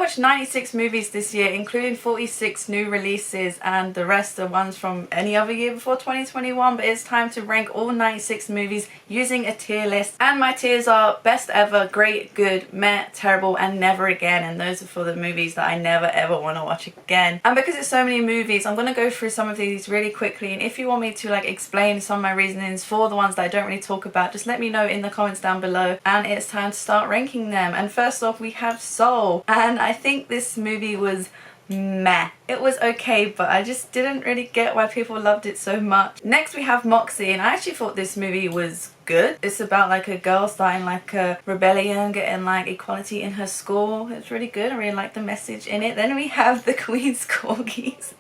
watched 96 movies this year, including 46 new releases, and the rest are ones from any other year before 2021, but it's time to rank all 96 movies using a tier list. And my tiers are best ever, great, good, meh, terrible, and never again. And those are for the movies that I never ever want to watch again. And because it's so many movies, I'm going to go through some of these really quickly, and if you want me to like explain some of my reasonings for the ones that I don't really talk about, just let me know in the comments down below, and it's time to start ranking them. And first off, we have Seoul, and I think this movie was meh. It was okay, but I just didn't really get why people loved it so much. Next we have Moxie, and I actually thought this movie was good. It's about like a girl starting like a rebellion, getting like equality in her school. It's really good. I really like the message in it. Then we have The Queen's Corgis,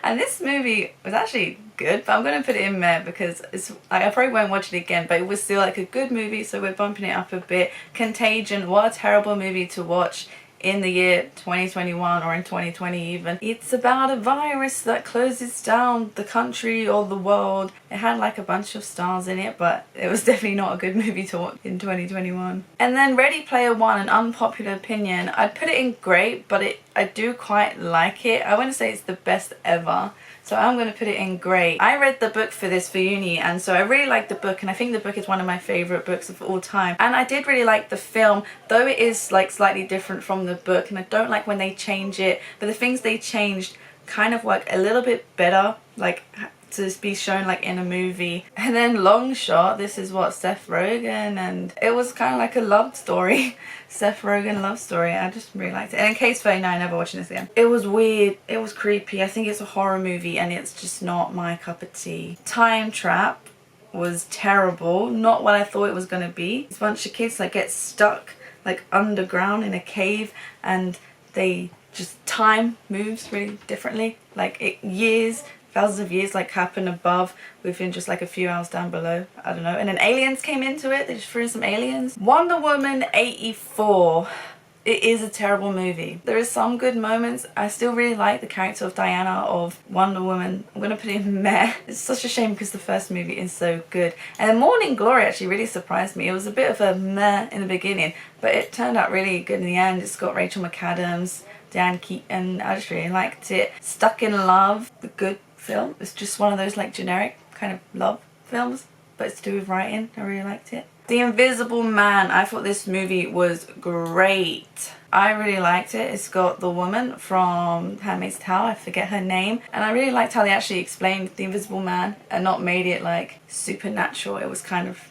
and this movie was actually good, but I'm gonna put it in meh because it's like, I probably won't watch it again, but it was still like a good movie, so we're bumping it up a bit. Contagion, what a terrible movie to watch in the year 2021 or in 2020 even. It's about a virus that closes down the country or the world. It had like a bunch of stars in it, but it was definitely not a good movie to watch in 2021. And then Ready Player One, an unpopular opinion. I'd put it in great, but I do quite like it. I wouldn't say it's the best ever, so I'm going to put it in great. I read the book for this for uni, and so I really liked the book, and I think the book is one of my favourite books of all time. And I did really like the film, though it is like slightly different from the book, and I don't like when they change it, but the things they changed kind of work a little bit better, like to be shown like in a movie. And then Long Shot, this is what, Seth Rogen, and it was kind of like a love story. Seth Rogen love story. I just really liked it. And in Case 39, never watching this again. It was weird, it was creepy. I think it's a horror movie and it's just not my cup of tea. Time Trap was terrible, not what I thought it was gonna be. It's a bunch of kids that get stuck like underground in a cave, and they just, time moves really differently, like years, thousands of years like happen above within just like a few hours down below. I don't know. And then aliens came into it. They just threw in some aliens. Wonder Woman 84. It is a terrible movie. There is some good moments. I still really like the character of Diana of Wonder Woman. I'm gonna put it in meh. It's such a shame because the first movie is so good. And Morning Glory actually really surprised me. It was a bit of a meh in the beginning, but it turned out really good in the end. It's got Rachel McAdams, Diane Keaton. I just really liked it. Stuck in Love, the good film. It's just one of those like generic kind of love films, but it's to do with writing. I really liked it. The Invisible Man, I thought this movie was great. I really liked it. It's got the woman from Handmaid's Tale, I forget her name, and I really liked how they actually explained the Invisible Man and not made it like supernatural. It was kind of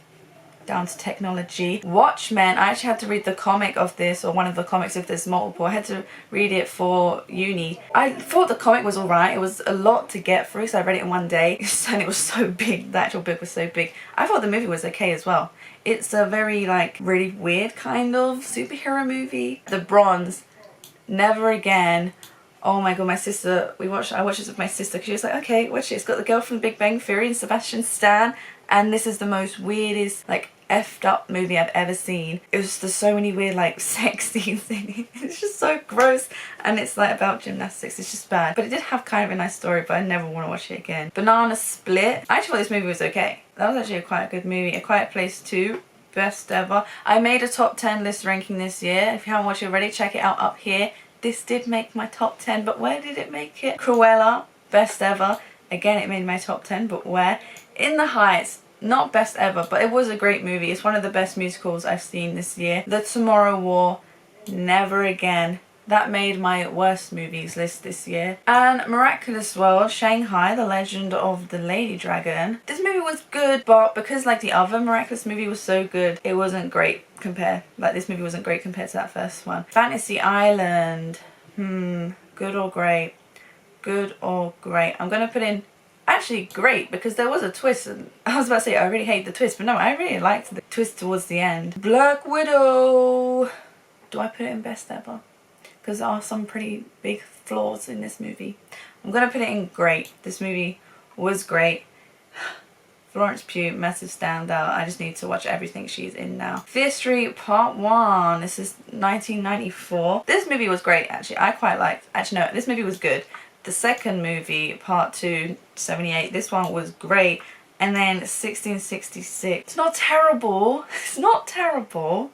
down to technology. Watchmen, I actually had to read the comic of this, or one of the comics if there's multiple. I had to read it for uni. I thought the comic was alright. It was a lot to get through, so I read it in one day, and it was so big. The actual book was so big. I thought the movie was okay as well. It's a very like really weird kind of superhero movie. The Bronze, never again. Oh my god, my sister, I watched this with my sister because she was like, okay, watch it. It's got the girl from Big Bang Theory and Sebastian Stan, and this is the most weirdest, like, effed up movie I've ever seen. It was just so many weird, like, sex scenes in it. It's just so gross, and it's like about gymnastics. It's just bad. But it did have kind of a nice story, but I never want to watch it again. Banana Split. I actually thought this movie was okay. That was actually quite a good movie. A Quiet Place 2. Best ever. I made a top 10 list ranking this year. If you haven't watched it already, check it out up here. This did make my top 10, but where did it make it? Cruella, best ever. Again, it made my top 10, but where? In the Heights, not best ever, but it was a great movie. It's one of the best musicals I've seen this year. The Tomorrow War, never again. That made my worst movies list this year. And Miraculous World, Shanghai, The Legend of the Lady Dragon. This movie was good, but because like the other Miraculous movie was so good, it wasn't great compared. Like this movie wasn't great compared to that first one. Fantasy Island, good or great? Good or great? I'm gonna put in actually great because there was a twist, and I was about to say I really hate the twist, but no, I really liked the twist towards the end. Black Widow. Do I put it in best ever? Because there are some pretty big flaws in this movie. I'm going to put it in great. This movie was great. Florence Pugh, massive standout. I just need to watch everything she's in now. Fear Street Part 1. This is 1994. This movie was great, actually. I quite liked... Actually, no, this movie was good. The second movie, Part 2, 78. This one was great. And then 1666. It's not terrible. It's not terrible.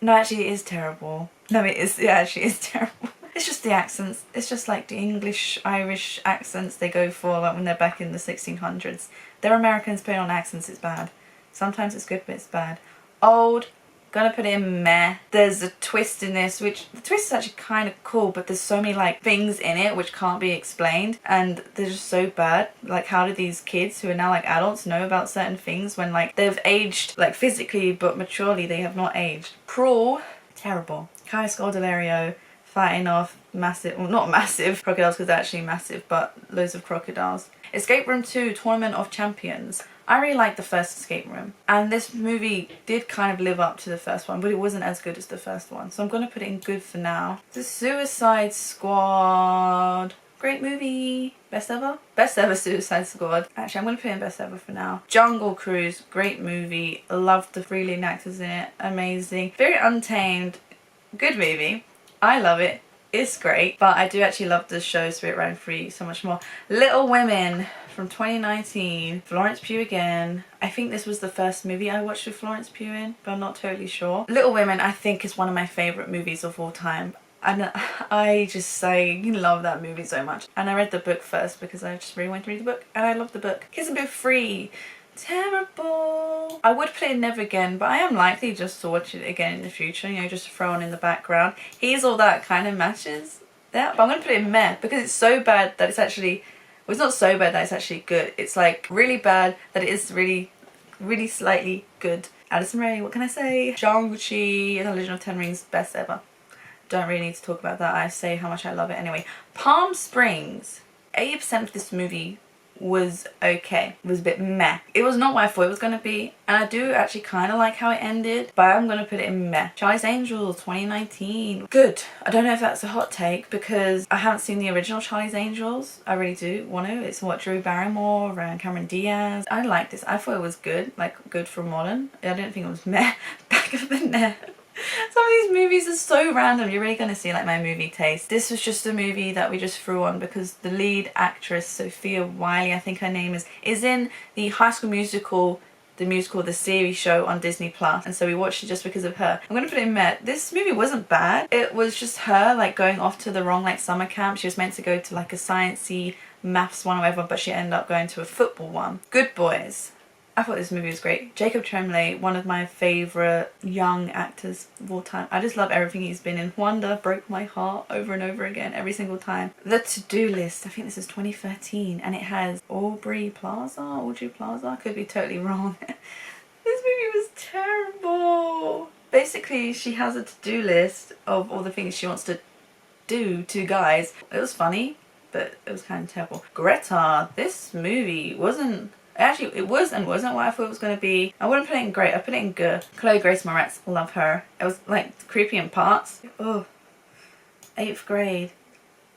No, actually it is terrible. No, it is. It actually is terrible. It's just the accents. It's just like the English, Irish accents they go for like when they're back in the 1600s. They're Americans putting on accents, it's bad. Sometimes it's good, but it's bad. Old, gonna put it in meh. There's a twist in this, which the twist is actually kind of cool, but there's so many like things in it which can't be explained, and they're just so bad. Like, how do these kids who are now like adults know about certain things when like they've aged like physically, but maturely they have not aged? Cruel, terrible. Kai Scodelario fighting off massive, well not massive crocodiles because they're actually massive, but loads of crocodiles. Escape Room 2 Tournament of Champions. I really liked the first Escape Room, and this movie did kind of live up to the first one, but it wasn't as good as the first one, so I'm going to put it in good for now. The Suicide Squad. Great movie. Best ever? Best ever Suicide Squad. Actually, I'm going to put it in best ever for now. Jungle Cruise. Great movie. Loved the 3 leading actors in it. Amazing. Very Untamed. Good movie. I love it. It's great, but I do actually love the show Spirit Round 3 so much more. Little Women from 2019. Florence Pugh again. I think this was the first movie I watched with Florence Pugh in, but I'm not totally sure. Little Women I think is one of my favourite movies of all time. And I love that movie so much. And I read the book first because I just really wanted to read the book, and I love the book. Kissing Booth 3. Terrible. I would play it Never Again, but I am likely just to watch it again in the future, you know, just to throw on in the background. He's All That kind of matches that, but I'm going to put it in meh because it's so bad that it's actually, well, it's not so bad that it's actually good. It's like really bad that it is really, really slightly good. Addison Rae, what can I say? Shang-Chi and the Legend of Ten Rings, best ever. Don't really need to talk about that. I say how much I love it anyway. Palm Springs. 80% of this movie was okay. It was a bit meh. It was not what I thought it was going to be, and I do actually kind of like how it ended, but I'm going to put it in meh. Charlie's Angels 2019. Good. I don't know if that's a hot take because I haven't seen the original Charlie's Angels. I really do want to. It's what, Drew Barrymore and Cameron Diaz. I like this. I thought it was good, like good for modern. I didn't think it was meh. Back of the net. Some of these movies are so random. You're really going to see like my movie taste. This was just a movie that we just threw on because the lead actress, Sophia Wiley, I think her name is in the High School Musical, the series show on Disney Plus, and so we watched it just because of her. I'm going to put it in meh. This movie wasn't bad. It was just her like going off to the wrong like summer camp. She was meant to go to like a sciencey maths one or whatever, but she ended up going to a football one. Good Boys. I thought this movie was great. Jacob Tremblay, one of my favourite young actors of all time. I just love everything he's been in. Wonder broke my heart over and over again, every single time. The To-Do List, I think this is 2013, and it has Aubrey Plaza, could be totally wrong. This movie was terrible. Basically, she has a to-do list of all the things she wants to do to guys. It was funny, but it was kind of terrible. Greta, this movie wasn't... Actually, it was and wasn't what I thought it was going to be. I wouldn't put it in great, I put it in good. Chloe Grace Moretz, love her. It was like creepy in parts. Oh, 8th grade.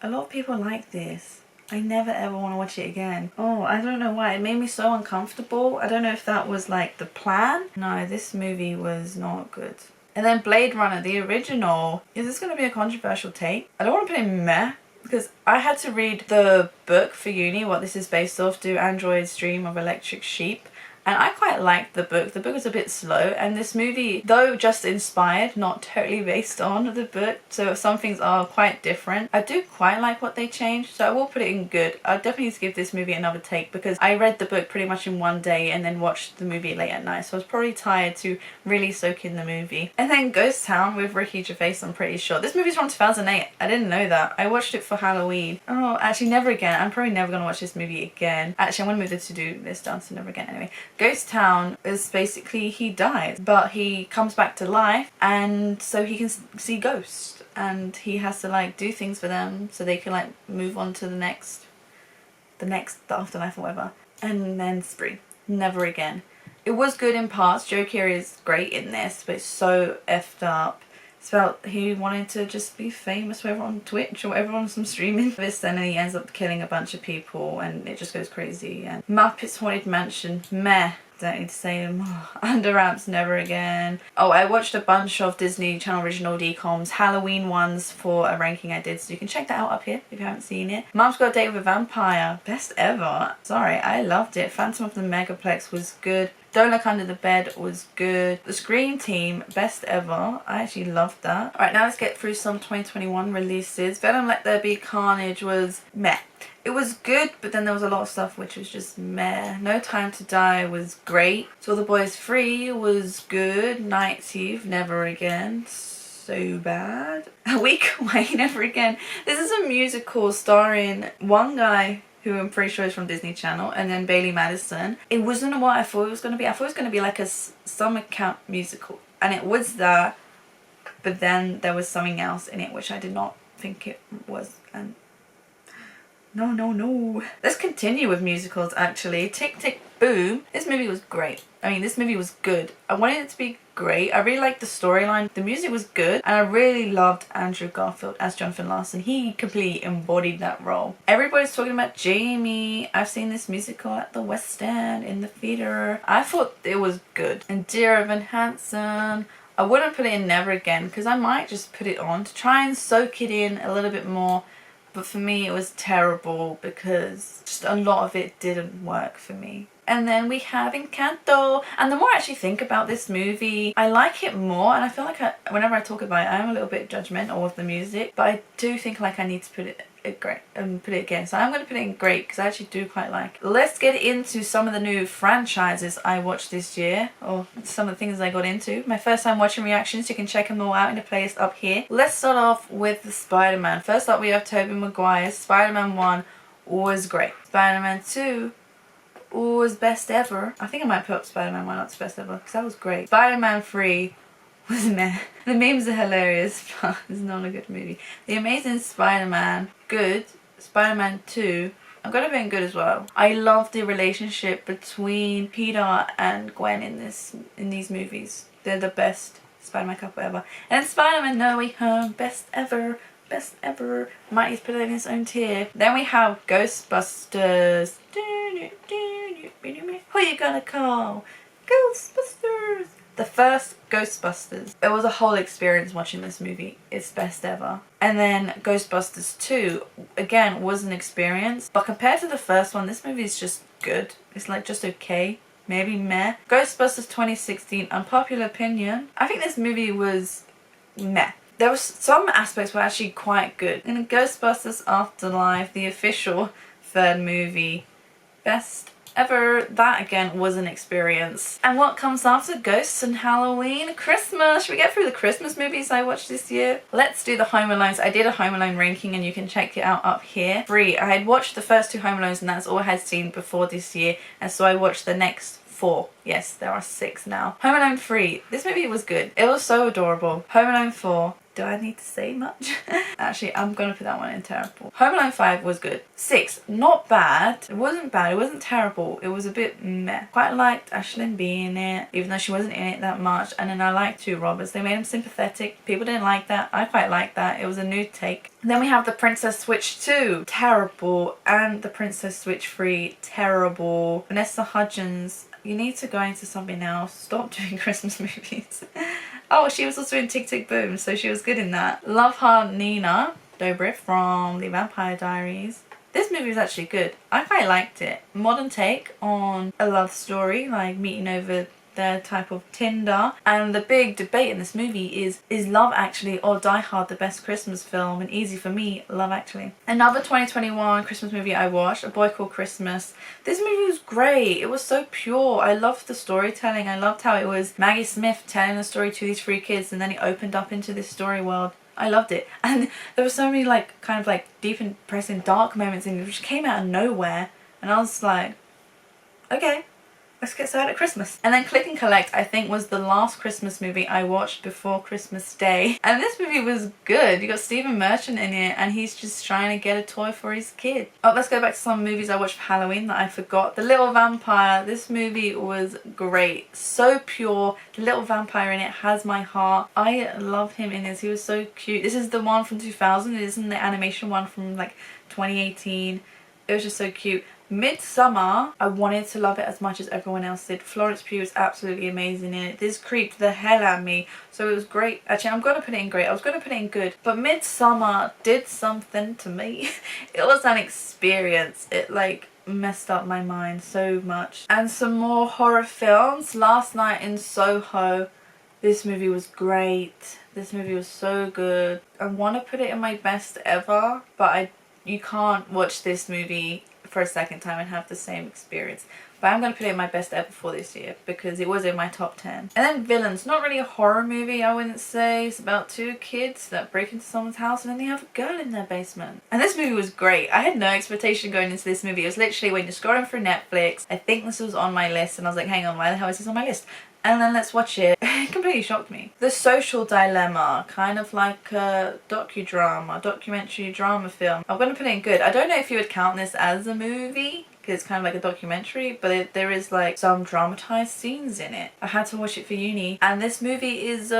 A lot of people like this. I never ever want to watch it again. Oh, I don't know why. It made me so uncomfortable. I don't know if that was like the plan. No, this movie was not good. And then Blade Runner, the original. Is this going to be a controversial take? I don't want to put it in meh, because I had to read the book for uni, what this is based off, Do Androids Dream of Electric Sheep. And I quite liked the book. The book was a bit slow, and this movie, though just inspired, not totally based on the book, so some things are quite different. I do quite like what they changed, so I will put it in good. I'll definitely need to give this movie another take because I read the book pretty much in one day and then watched the movie late at night, so I was probably tired to really soak in the movie. And then Ghost Town with Ricky Gervais, I'm pretty sure. This movie's from 2008. I didn't know that. I watched it for Halloween. Oh, actually Never Again. I'm probably never going to watch this movie again. Actually, I'm going to move the to-do list down to Never Again anyway. Ghost Town is basically he dies, but he comes back to life, and so he can see ghosts, and he has to like do things for them so they can like move on to the afterlife or whatever. And then Spree, Never Again. It was good in parts. Joe Keery is great in this, but it's so effed up. It's about he wanted to just be famous, whether on Twitch or whatever, on some streaming this, and then he ends up killing a bunch of people and it just goes crazy. And Muppets Haunted Mansion, meh. Don't need to say them. Under Wraps, Never Again. Oh, I watched a bunch of Disney Channel original DComs, Halloween ones for a ranking I did, so you can check that out up here if you haven't seen it. Mom's Got a Date with a Vampire, best ever. Sorry, I loved it. Phantom of the Megaplex was good. Don't Look Under the Bed was good. The Scream Team, best ever. I actually loved that. Alright, now let's get through some 2021 releases. Venom Let There Be Carnage was meh. It was good, but then there was a lot of stuff which was just meh. No Time to Die was great. Saw the Boys 3 was good. Night Thief, Never Again. So bad. A Week Away, Never Again. This is a musical starring one guy who I'm pretty sure is from Disney Channel, and then Bailey Madison. It wasn't what I thought it was going to be. I thought it was going to be like a summer camp musical, and it was that, but then there was something else in it which I did not think it was, and no. Let's continue with musicals actually. Tick Tick Boom. This movie was great. I mean, this movie was good. I wanted it to be great. I really liked the storyline. The music was good. And I really loved Andrew Garfield as Jonathan Larson. He completely embodied that role. Everybody's talking about Jamie. I've seen this musical at the West End in the theatre. I thought it was good. And Dear Evan Hansen. I wouldn't put it in Never Again because I might just put it on to try and soak it in a little bit more. But for me it was terrible because just a lot of it didn't work for me. And then we have Encanto. And the more I actually think about this movie, I like it more. And I feel like whenever I talk about it, I'm a little bit judgmental of the music. But I do think like I need to put it great and put it again. So I'm going to put it in great because I actually do quite like it. Let's get into some of the new franchises I watched this year, or some of the things I got into. My first time watching reactions, you can check them all out in the playlist up here. Let's start off with the Spider-Man. First up we have Tobey Maguire. Spider-Man 1 was great. Spider-Man 2 was best ever. I think I might put up Spider-Man 1 up to best ever because that was great. Spider-Man 3 was meh. The memes are hilarious, but it's not a good movie. The Amazing Spider-Man, good. Spider-Man 2, I'm gonna be good as well. I love the relationship between Peter and Gwen in these movies. They're the best Spider-Man couple ever. And Spider-Man No Way Home, best ever. Best ever. Might put it in its own tier. Then we have Ghostbusters. Who you gonna call? Ghostbusters. The first Ghostbusters. It was a whole experience watching this movie. It's best ever. And then Ghostbusters 2, again, was an experience. But compared to the first one, this movie is just good. It's like just okay. Maybe meh. Ghostbusters 2016, unpopular opinion. I think this movie was meh. There was some aspects were actually quite good. In Ghostbusters Afterlife, the official third movie, best ever. That again was an experience. And what comes after Ghosts and Halloween? Christmas. Should we get through the Christmas movies I watched this year? Let's do the Home Alones. I did a Home Alone ranking and you can check it out up here. 3. I had watched the first 2 Home Alones and that's all I had seen before this year. And so I watched the next 4. Yes, there are 6 now. Home Alone 3. This movie was good. It was so adorable. Home Alone 4. Do I need to say much? Actually, I'm gonna put that one in terrible. Home Alone 5 was good. 6, not bad. It wasn't bad. It wasn't terrible. It was a bit meh. Quite liked Ashlyn B in it, even though she wasn't in it that much. And then I liked 2 Roberts. They made him sympathetic. People didn't like that. I quite liked that. It was a new take. Then we have The Princess Switch 2. Terrible. And The Princess Switch 3. Terrible. Vanessa Hudgens. You need to go into something else. Stop doing Christmas movies. Oh, she was also in Tick Tick Boom, so she was good in that. Love Her Nina, Dobrev from The Vampire Diaries. This movie was actually good. I quite liked it. Modern take on a love story, like meeting over their type of Tinder. And the big debate in this movie is Love Actually or Die Hard the best Christmas film? And easy for me, Love Actually. Another 2021 Christmas movie I watched, A Boy Called Christmas. This movie was great. It was so pure. I loved the storytelling. I loved how it was Maggie Smith telling the story to these 3 kids and then it opened up into this story world. I loved it. And there were so many like kind of like deep and depressing dark moments in it which came out of nowhere. And I was like, okay. Let's get started at Christmas. And then Click and Collect, I think, was the last Christmas movie I watched before Christmas Day. And this movie was good. You got Stephen Merchant in it and he's just trying to get a toy for his kid. Oh, let's go back to some movies I watched for Halloween that I forgot. The Little Vampire. This movie was great. So pure. The little vampire in it has my heart. I love him in this. He was so cute. This is the one from 2000. It isn't the animation one from like 2018. It was just so cute. Midsummer, I wanted to love it as much as everyone else did. Florence Pugh was absolutely amazing in it. This creeped the hell out of me, so it was great. Actually, I'm gonna put it in great. I was gonna put it in good, but Midsummer did something to me. It was an experience. It like messed up my mind so much. And some more horror films. Last Night in Soho. This movie was great. This movie was so good. I want to put it in my best ever, but you can't watch this movie for a second time and have the same experience. But I'm going to put it in my best ever for this year because it was in my top 10. And then Villains, not really a horror movie, I wouldn't say. It's about two kids that break into someone's house and then they have a girl in their basement. And this movie was great. I had no expectation going into this movie. It was literally when you're scrolling through Netflix, I think this was on my list and I was like, hang on, why the hell is this on my list? And then let's watch it. It completely shocked me. The Social Dilemma, kind of like a docudrama, documentary drama film. I'm going to put it in good. I don't know if you would count this as a movie, because it's kind of like a documentary, but there is like some dramatized scenes in it. I had to watch it for uni, and this movie is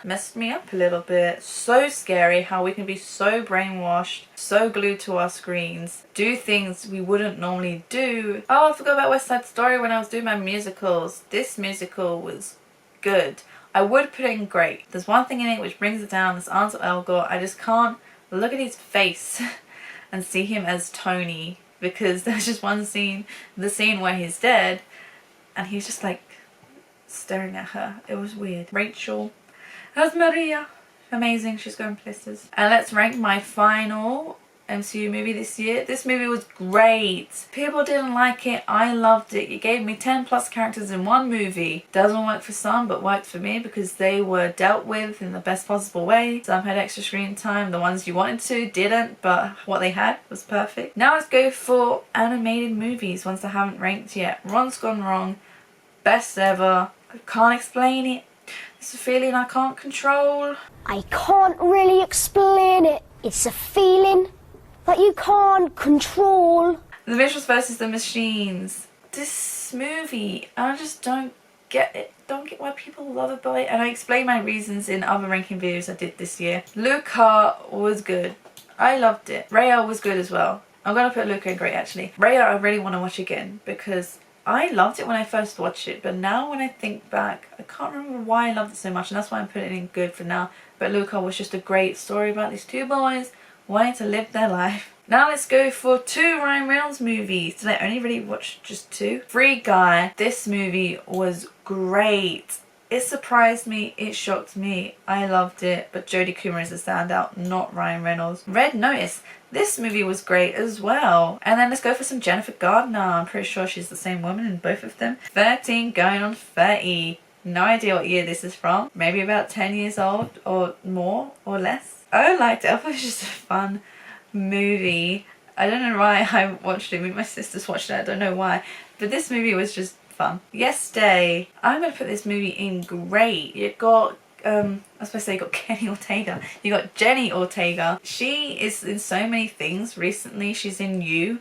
messed me up a little bit. So scary how we can be so brainwashed, so glued to our screens, do things we wouldn't normally do. Oh, I forgot about West Side Story when I was doing my musicals. This musical was good. I would put it in great. There's one thing in it which brings it down. This Ansel Elgort. I just can't look at his face and see him as Tony, because there's just one scene, the scene where he's dead, and he's just like staring at her. It was weird. Rachel as Maria. Amazing. She's going places. And let's rank my final MCU movie this year. This movie was great. People didn't like it. I loved it. You gave me 10 plus characters in one movie. Doesn't work for some, but worked for me because they were dealt with in the best possible way. Some had extra screen time. The ones you wanted to didn't, but what they had was perfect. Now let's go for animated movies, ones that I haven't ranked yet. Ron's Gone Wrong. Best ever. I can't explain it. It's a feeling I can't control. I can't really explain it. It's a feeling that you can't control. The Mitchells versus the Machines. This movie, I just don't get it. Don't get why people love it, and I explained my reasons in other ranking videos I did this year. Luca was good. I loved it. Raya was good as well. I'm gonna put Luca in great actually. Raya I really want to watch again because I loved it when I first watched it, but now when I think back, I can't remember why I loved it so much, and that's why I'm putting it in good for now. But Luca was just a great story about these two boys wanting to live their life. Now let's go for 2 Ryan Reynolds movies. Did I only really watch just 2? Free Guy. This movie was great. It surprised me, it shocked me, I loved it, but Jodie Comer is a standout, not Ryan Reynolds. Red Notice. This movie was great as well. And then let's go for some Jennifer Gardner. I'm pretty sure she's the same woman in both of them. 13 going on 30. No idea what year this is from. Maybe about 10 years old or more or less. I liked it. I thought it was just a fun movie. I don't know why I watched it. Me and my sisters watched it. I don't know why. But this movie was just fun. Yes Day. I'm going to put this movie in great. You got I was supposed to say you got Kenny Ortega. You got Jenny Ortega. She is in so many things recently. She's in You.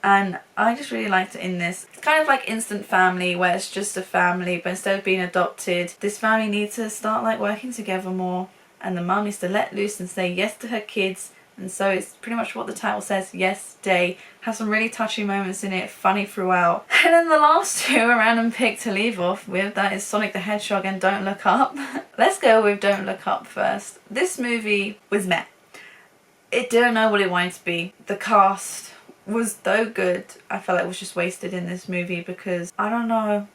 And I just really liked it in this. It's kind of like Instant Family, where it's just a family, but instead of being adopted, this family needs to start like working together more. And the mum needs to let loose and say yes to her kids. And so it's pretty much what the title says, Yes Day. Has some really touching moments in it, funny throughout. And then the last 2, a random pick to leave off with, that is Sonic the Hedgehog and Don't Look Up. Let's go with Don't Look Up first. This movie was meh. It didn't know what it wanted to be. The cast was so good. I felt like it was just wasted in this movie because, I don't know,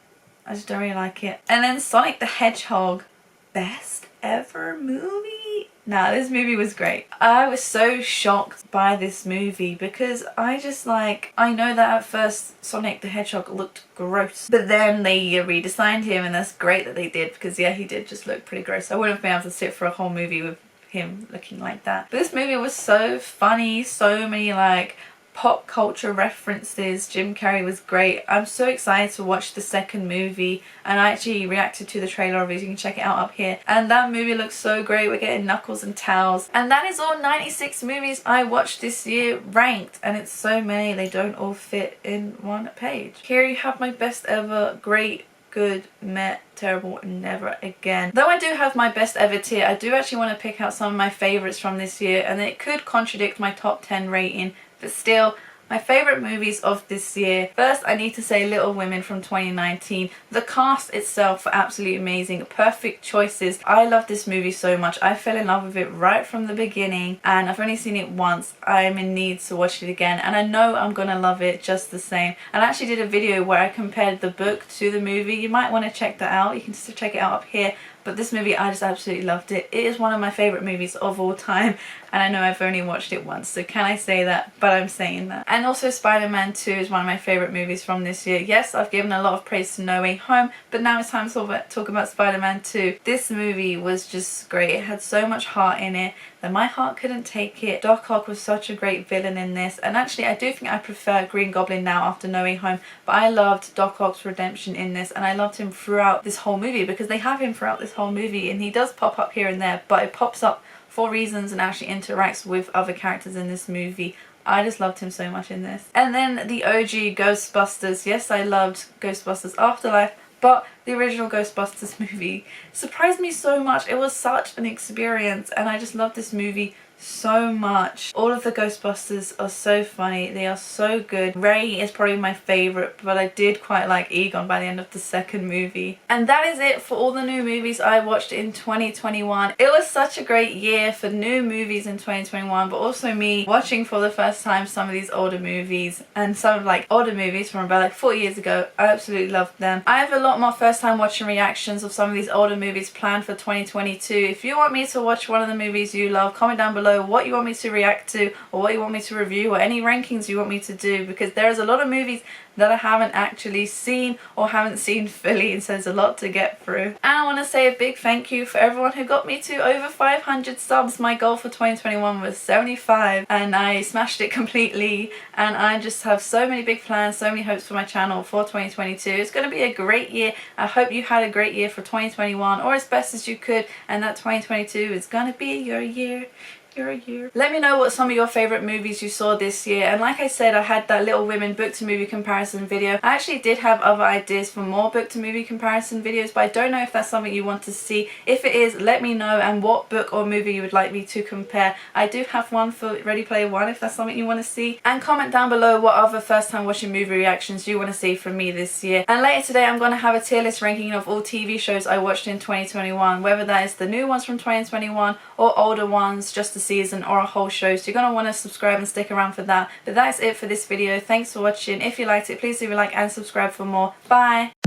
I just don't really like it. And then Sonic the Hedgehog, best ever movie? Nah, this movie was great. I was so shocked by this movie because I know that at first Sonic the Hedgehog looked gross, but then they redesigned him, and that's great that they did because yeah, he did just look pretty gross. I wouldn't have been able to sit for a whole movie with him looking like that. But this movie was so funny, so many like pop culture references. Jim Carrey was great. I'm so excited to watch the second movie, and I actually reacted to the trailer of it. You can check it out up here, and that movie looks so great. We're getting Knuckles and Tails, and that is all 96 movies I watched this year ranked, and it's so many they don't all fit in one page. Here you have my best ever, great, good, meh, terrible, and never again. Though I do have my best ever tier, I do actually want to pick out some of my favorites from this year, and it could contradict my top 10 rating, but still, My favourite movies of this year. First, I need to say Little Women from 2019. The cast itself were absolutely amazing. Perfect choices. I love this movie so much. I fell in love with it right from the beginning, and I've only seen it once. I'm in need to watch it again, and I know I'm gonna love it just the same. And I actually did a video where I compared the book to the movie. You might want to check that out. You can just check it out up here. But this movie, I just absolutely loved it. It is one of my favourite movies of all time, and I know I've only watched it once, so can I say that? But I'm saying that. And also Spider-Man 2 is one of my favourite movies from this year. Yes, I've given a lot of praise to No Way Home, but now it's time to talk about Spider-Man 2. This movie was just great. It had so much heart in it that my heart couldn't take it. Doc Ock was such a great villain in this, and actually I do think I prefer Green Goblin now after No Way Home, but I loved Doc Ock's redemption in this, and I loved him throughout this whole movie because they have him throughout this whole movie, and he does pop up here and there, but it pops up for reasons and actually interacts with other characters in this movie. I just loved him so much in this. And then the OG Ghostbusters. Yes, I loved Ghostbusters Afterlife, but the original Ghostbusters movie surprised me so much. It was such an experience, and I just love this movie so much. All of the Ghostbusters are so funny. They are so good. Ray is probably my favourite, but I did quite like Egon by the end of the second movie. And that is it for all the new movies I watched in 2021. It was such a great year for new movies in 2021, but also me watching for the first time some of these older movies, and some of like older movies from about like 40 years ago. I absolutely loved them. I have a lot more first time watching reactions of some of these older movies planned for 2022. If you want me to watch one of the movies you love, comment down below what you want me to react to, or what you want me to review, or any rankings you want me to do, because there's a lot of movies that I haven't actually seen or haven't seen fully, and so there's a lot to get through. And I want to say a big thank you for everyone who got me to over 500 subs. My goal for 2021 was 75, and I smashed it completely, and I just have so many big plans, so many hopes for my channel for 2022. It's going to be a great year. I hope you had a great year for 2021, or as best as you could, and that 2022 is going to be your year. Let me know what some of your favourite movies you saw this year, and like I said, I had that Little Women book to movie comparison video. I actually did have other ideas for more book to movie comparison videos, but I don't know if that's something you want to see. If it is, let me know, and what book or movie you would like me to compare. I do have one for Ready Player One if that's something you want to see, and comment down below what other first time watching movie reactions you want to see from me this year. And later today I'm going to have a tier list ranking of all TV shows I watched in 2021, whether that is the new ones from 2021 or older ones, just the season or a whole show, so you're going to want to subscribe and stick around for that. But that's it for this video. Thanks for watching. If you liked it, please leave a like and subscribe for more. Bye!